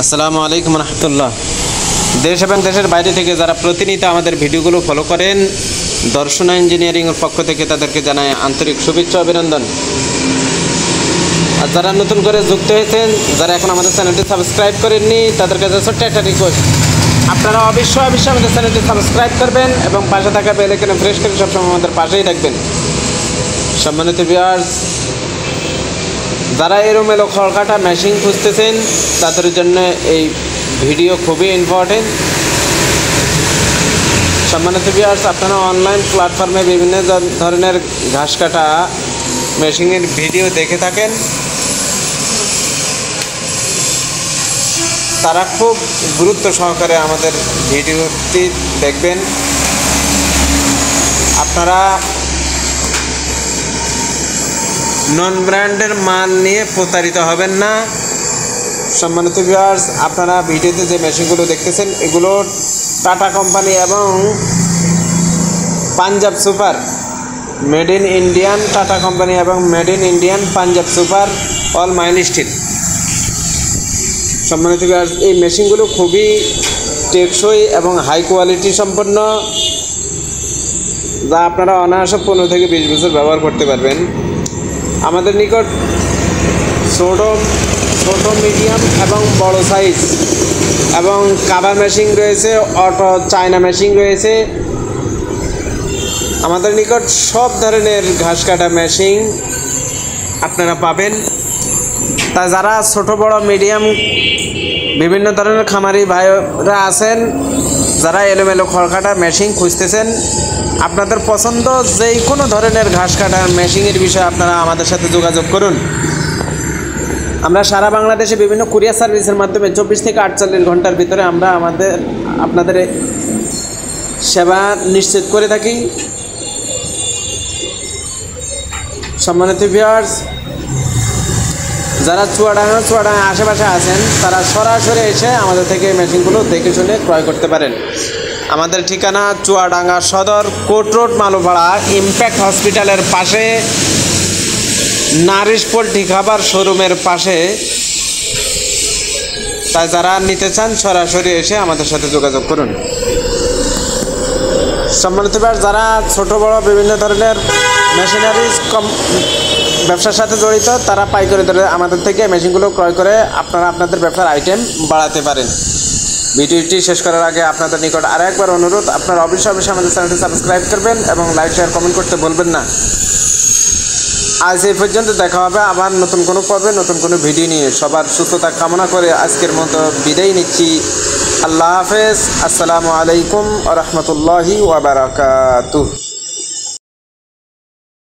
আসসালামু আলাইকুম রহমতুল্লাহ। দেশ এবং দেশের বাইরে থেকে যারা প্রতিনিয়ত আমাদের ভিডিওগুলো ফলো করেন, দর্শনা ইঞ্জিনিয়ারিংয়ের পক্ষ থেকে তাদেরকে জানাই আন্তরিক শুভেচ্ছা অভিনন্দন। আর যারা নতুন করে যুক্ত হয়েছেন, যারা এখন আমাদের চ্যানেলটি সাবস্ক্রাইব করেননি, তাদের কাছে ছোট্ট একটা রিকোয়েস্ট, আপনারা অবশ্যই আমাদের চ্যানেলটি সাবস্ক্রাইব করবেন এবং পাশে থাকা বেল আইকনে প্রেস করে সবসময় আমাদের পাশেই থাকবেন। সম্মানিত ভিউয়ার্স, যারা এলোমেলো খড়কাটা মেশিন খুঁজতেছেন তাদের জন্য এই ভিডিও খুবই ইম্পর্টেন্ট। সম্মানিত ভিউয়ার্স, আপনারা অনলাইন প্ল্যাটফর্মে বিভিন্ন ধরনের ঘাস কাটা মেশিনের ভিডিও দেখে থাকেন। তারা খুব গুরুত্ব সহকারে আমাদের ভিডিওটি দেখবেন। আপনারা নন ব্র্যান্ডের মাল নিয়ে প্রতারিত হবেন না। সম্মানিত ভিউয়ার্স, আপনারা ভিডিওতে যে মেশিনগুলো দেখতেছেন এগুলো টাটা কোম্পানি এবং Punjab super, made in Indian Tata company এবং made in Indian Punjab super all mild steel. সম্মানিত ভিউয়ার্স, এই মেশিনগুলো খুবই টেকসই এবং হাই কোয়ালিটি সম্পন্ন, যা আপনারা অনায়াসে 15 থেকে 20 বছর ব্যবহার করতে পারবেন। আমাদের নিকট ছোট মিডিয়াম এবং বড় সাইজ এবং কাভার মেশিন রয়েছে, অটো চায়না মেশিন রয়েছে। আমাদের নিকট সব ধরনের ঘাস কাটা মেশিন আপনারা পাবেন। তা যারা ছোট বড় মিডিয়াম বিভিন্ন ধরনের খামারি ভাইরা আছেন, যারা এলোমেলো খড় কাটা মেশিন খুঁজতেছেন, আপনাদের পছন্দ যে কোনো ধরনের ঘাস কাটা মেশিনের বিষয়ে আপনারা আমাদের সাথে যোগাযোগ করুন। আমরা সারা বাংলাদেশে বিভিন্ন কুরিয়ার সার্ভিসের মাধ্যমে 24 থেকে 48 ঘন্টার ভিতরে আমরা আপনাদের সেবা নিশ্চিত করে থাকি। সম্মানিত ভিউয়ার্স, যারা চুয়াডাঙ্গা আশেপাশে আছেন তারা সরাসরি এসে আমাদের থেকে এই মেশিনগুলো দেখে শুনে ক্রয় করতে পারেন। আমাদের ঠিকানা চুয়াডাঙ্গা সদর, কোট রোড, মালুপাড়া, ইম্প্যাক্ট হসপিটালের পাশে, নারিশ পোল্ট্রি খাবার শোরুমের পাশে। তাই যারা নিতে চান সরাসরি এসে আমাদের সাথে যোগাযোগ করুন। সম্মানিত ভাই, যারা ছোট বড় বিভিন্ন ধরনের মেশিনারিজ ব্যবসার সাথে জড়িত, তারা পাইকারি দরে আমাদের থেকে মেশিনগুলো ক্রয় করে আপনারা আপনাদের ব্যবসার আইটেম বাড়াতে পারেন। ভিডিওটি শেষ করার আগে আপনাদের নিকট আরও একবার অনুরোধ, আপনারা অবশ্যই আমাদের চ্যানেলটি সাবস্ক্রাইব করবেন এবং লাইক শেয়ার কমেন্ট করতে বলবেন না। আজ এই পর্যন্ত, দেখা হবে আবার নতুন কোনো পর্বে নতুন কোনো ভিডিও নিয়ে। সবার সুস্থতা কামনা করে আজকের মতো বিদায় নিচ্ছি। আল্লাহ হাফেজ। আসসালামু আলাইকুম ওয়া রাহমাতুল্লাহি ওয়া বারাকাতুহু।